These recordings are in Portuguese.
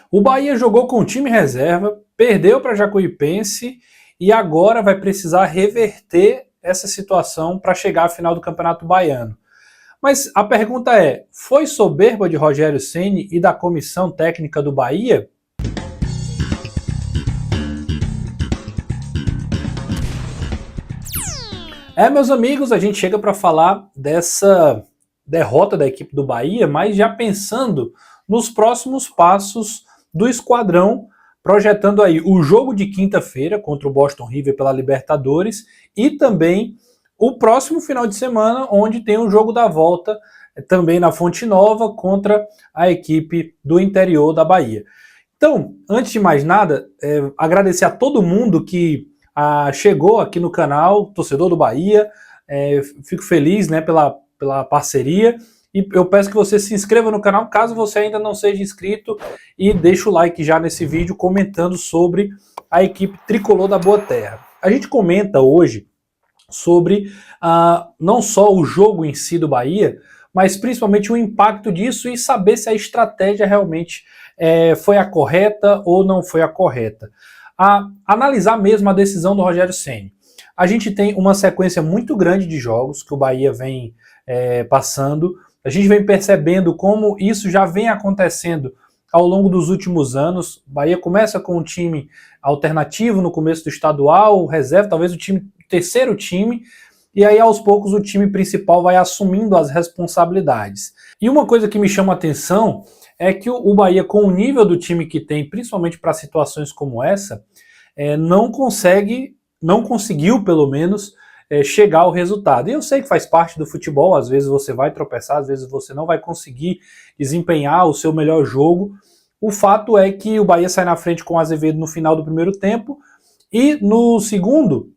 O Bahia jogou com o time reserva, perdeu para Jacuipense e agora vai precisar reverter essa situação para chegar à final do Campeonato Baiano. Mas a pergunta é, foi soberba de Rogério Ceni e da comissão técnica do Bahia? Meus amigos, a gente chega para falar dessa derrota da equipe do Bahia, mas já pensando nos próximos passos do esquadrão, projetando aí o jogo de quinta-feira contra o Boston River pela Libertadores e também o próximo final de semana, onde tem o jogo da volta também na Fonte Nova contra a equipe do interior da Bahia. Então, antes de mais nada, agradecer a todo mundo que chegou aqui no canal, torcedor do Bahia, fico feliz, né, pela parceria, e eu peço que você se inscreva no canal, caso você ainda não seja inscrito, e deixa o like já nesse vídeo comentando sobre a equipe tricolor da Boa Terra. A gente comenta hoje sobre não só o jogo em si do Bahia, mas principalmente o impacto disso e saber se a estratégia realmente foi a correta ou não foi a correta. Analisar mesmo a decisão do Rogério Ceni. A gente tem uma sequência muito grande de jogos que o Bahia vem passando. A gente vem percebendo como isso já vem acontecendo ao longo dos últimos anos. O Bahia começa com um time alternativo no começo do estadual, reserva, talvez o terceiro time, e aí aos poucos o time principal vai assumindo as responsabilidades. E uma coisa que me chama a atenção é que o Bahia, com o nível do time que tem, principalmente para situações como essa, não conseguiu pelo menos chegar ao resultado. E eu sei que faz parte do futebol, às vezes você vai tropeçar, às vezes você não vai conseguir desempenhar o seu melhor jogo. O fato é que o Bahia sai na frente com o Azevedo no final do primeiro tempo, e no segundo,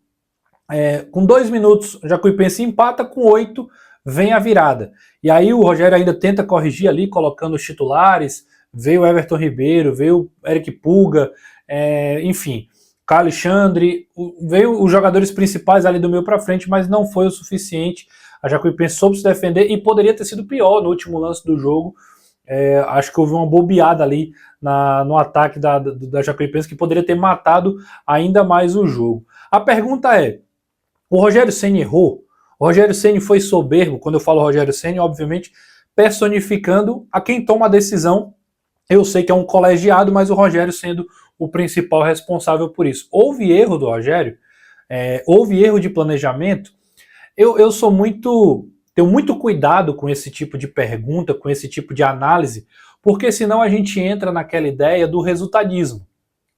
com 2 minutos, o Jacuipense empata, com 8 vem a virada. E aí o Rogério ainda tenta corrigir ali, colocando os titulares, veio o Everton Ribeiro, veio o Eric Pulga, enfim, Carlos Alexandre, veio os jogadores principais ali do meio para frente, mas não foi o suficiente. A Jacuipense soube se defender e poderia ter sido pior no último lance do jogo. Acho que houve uma bobeada ali no ataque da Jacuipense que poderia ter matado ainda mais o jogo. A pergunta é, o Rogério Ceni errou? O Rogério Ceni foi soberbo? Quando eu falo Rogério Ceni, obviamente, personificando a quem toma a decisão. Eu sei que é um colegiado, mas o Rogério sendo o principal responsável por isso. Houve erro do Rogério? Houve erro de planejamento? Eu tenho muito cuidado com esse tipo de pergunta, com esse tipo de análise, porque senão a gente entra naquela ideia do resultadismo,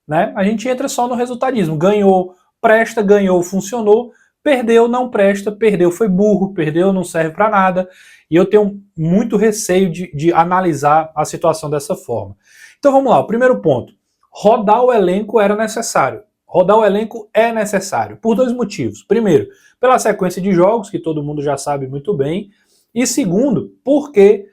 né? A gente entra só no resultadismo. Ganhou, presta, ganhou, funcionou. Perdeu, não presta, perdeu, foi burro, perdeu, não serve para nada. E eu tenho muito receio de analisar a situação dessa forma. Então vamos lá, o primeiro ponto. Rodar o elenco era necessário. Rodar o elenco é necessário, por 2 motivos. Primeiro, pela sequência de jogos, que todo mundo já sabe muito bem. E segundo, porque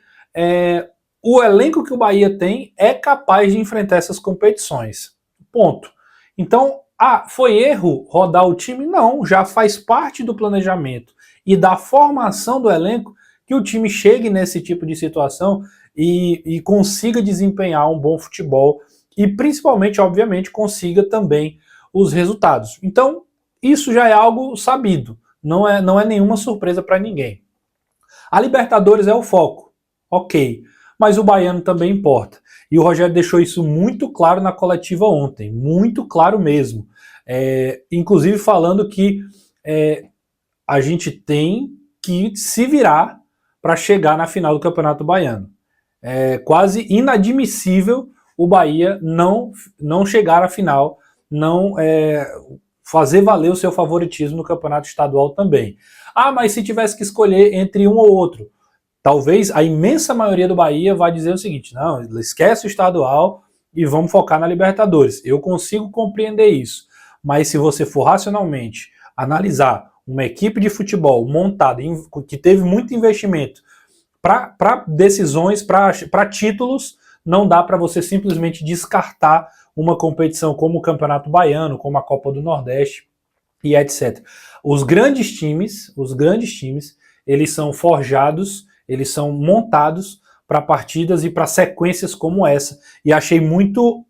o elenco que o Bahia tem é capaz de enfrentar essas competições. Ponto. Então, foi erro rodar o time? Não, já faz parte do planejamento e da formação do elenco que o time chegue nesse tipo de situação e consiga desempenhar um bom futebol e principalmente, obviamente, consiga também os resultados. Então, isso já é algo sabido, não é nenhuma surpresa para ninguém. A Libertadores é o foco, ok, mas o baiano também importa. E o Rogério deixou isso muito claro na coletiva ontem, muito claro mesmo. Inclusive falando que a gente tem que se virar para chegar na final do Campeonato Baiano. É quase inadmissível o Bahia não chegar à final, não fazer valer o seu favoritismo no Campeonato Estadual também. Mas se tivesse que escolher entre um ou outro, talvez a imensa maioria do Bahia vai dizer o seguinte, não, esquece o estadual e vamos focar na Libertadores. Eu consigo compreender isso, mas se você for racionalmente analisar uma equipe de futebol montada, que teve muito investimento para decisões, para títulos, não dá para você simplesmente descartar uma competição como o Campeonato Baiano, como a Copa do Nordeste e etc. Os grandes times, eles são forjados, eles são montados para partidas e para sequências como essa. E achei muito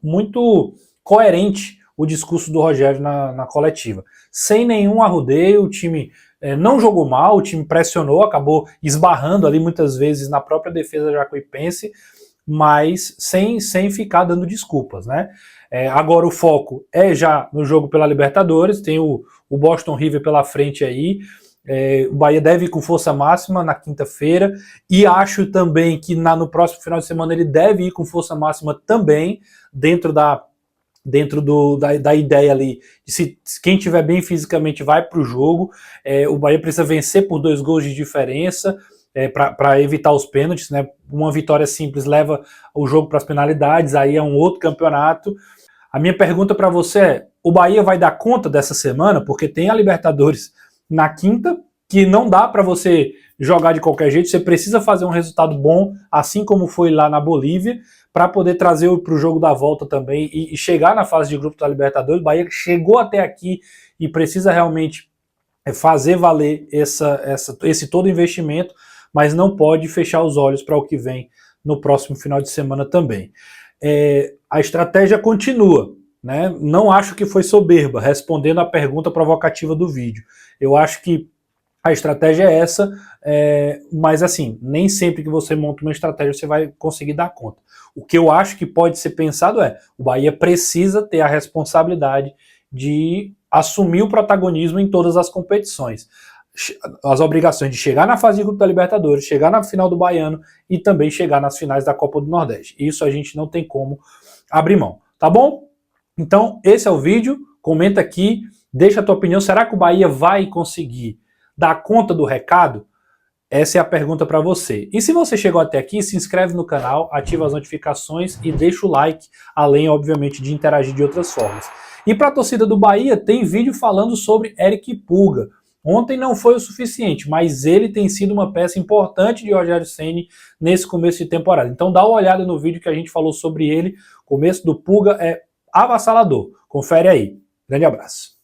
coerente o discurso do Rogério na coletiva. Sem nenhum arrudeio, o time não jogou mal, o time pressionou, acabou esbarrando ali muitas vezes na própria defesa jacuipense, mas sem ficar dando desculpas, né? Agora o foco é já no jogo pela Libertadores, tem o Boston River pela frente aí, o Bahia deve ir com força máxima na quinta-feira, e acho também que no próximo final de semana ele deve ir com força máxima também, dentro da ideia ali, de se quem estiver bem fisicamente vai para o jogo. O Bahia precisa vencer por 2 gols de diferença, para evitar os pênaltis, né? Uma vitória simples leva o jogo para as penalidades, aí é um outro campeonato. A minha pergunta para você é: o Bahia vai dar conta dessa semana? Porque tem a Libertadores na quinta, que não dá para você jogar de qualquer jeito, você precisa fazer um resultado bom, assim como foi lá na Bolívia, para poder trazer para o jogo da volta também e chegar na fase de grupo da Libertadores. O Bahia chegou até aqui e precisa realmente fazer valer esse todo investimento, mas não pode fechar os olhos para o que vem no próximo final de semana também. A estratégia continua, né? Não acho que foi soberba, respondendo à pergunta provocativa do vídeo. Eu acho que a estratégia é essa, mas assim, nem sempre que você monta uma estratégia você vai conseguir dar conta. O que eu acho que pode ser pensado o Bahia precisa ter a responsabilidade de assumir o protagonismo em todas as competições. As obrigações de chegar na fase de grupo da Libertadores, chegar na final do Baiano e também chegar nas finais da Copa do Nordeste. Isso a gente não tem como abrir mão, tá bom? Então, esse é o vídeo, comenta aqui, deixa a tua opinião. Será que o Bahia vai conseguir dar conta do recado? Essa é a pergunta para você. E se você chegou até aqui, se inscreve no canal, ativa as notificações e deixa o like, além, obviamente, de interagir de outras formas. E para a torcida do Bahia, tem vídeo falando sobre Eric Pulga. Ontem não foi o suficiente, mas ele tem sido uma peça importante de Rogério Ceni nesse começo de temporada. Então dá uma olhada no vídeo que a gente falou sobre ele. O começo do Pulga é avassalador. Confere aí. Grande abraço.